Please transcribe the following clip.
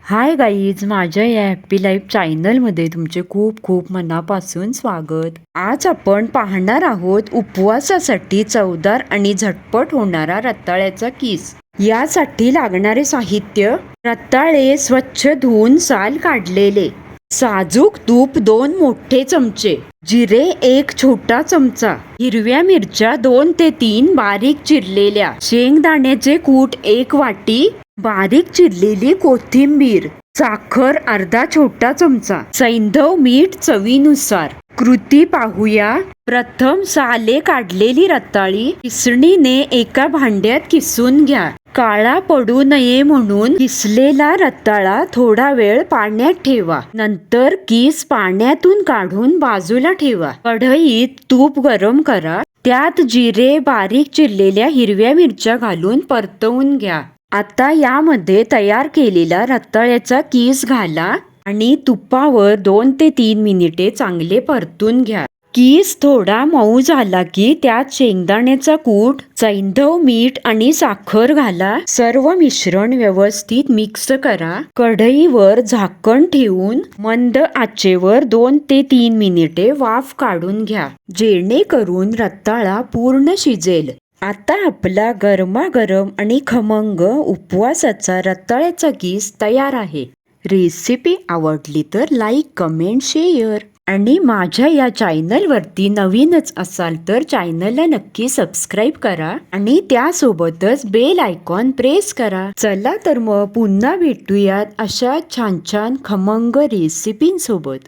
Hi guys, माझ्या या happy life चॅनलमध्ये तुमचे खूप खूप मनापासून स्वागत. आज आपण पाहणार आहोत उपवासासाठी चवदार आणि झटपट होणारा रताळ्याचा किस. यासाठी लागणारे साहित्य: रताळे स्वच्छ धुवून साल काढलेले, साजूक तूप 2 मोठे चमचे, जिरे 1 छोटा चमचा, हिरव्या मिरच्या 2 ते 3 बारीक चिरलेल्या, शेंगदाण्याचे कूट 1 वाटी, बारीक चिरलेली कोथिंबीर, साखर अर्धा छोटा चमचा, सैंधव मीठ चवीनुसार. कृती पाहूया. प्रथम साले काढलेली रताळी किसणीने एका भांड्यात किसून घ्या. काळा पडू नये म्हणून किसलेला रताळा थोडा वेळ पाण्यात ठेवा. नंतर किस पाण्यातून काढून बाजूला ठेवा. कढईत तूप गरम करा. त्यात जिरे, बारीक चिरलेल्या हिरव्या मिरच्या घालून परतवून घ्या. आता यामध्ये तयार केलेला रताळ्याचा किस घाला आणि तुपावर 2 ते 3 मिनिटे चांगले परतून घ्या. किस थोडा मऊ झाला की त्यात शेंगदाण्याचा कूट, सैंधव मीठ आणि साखर घाला. सर्व मिश्रण व्यवस्थित मिक्स करा. कढईवर झाकण ठेवून मंद आचेवर 2 ते 3 मिनिटे वाफ काढून घ्या, जेणेकरून रताळा पूर्ण शिजेल. आता आपला गरमागरम आणि खमंग उपवासाचा रताळ्याचा किस तयार आहे. रेसिपी आवडली तर लाईक, कमेंट, शेअर आणि माझ्या या चॅनलवरती नवीनच असाल तर चॅनलला नक्की सबस्क्राईब करा आणि त्यासोबतच बेल आयकॉन प्रेस करा. चला तर मग पुन्हा भेटूयात अशा छान छान खमंग रेसिपींसोबत.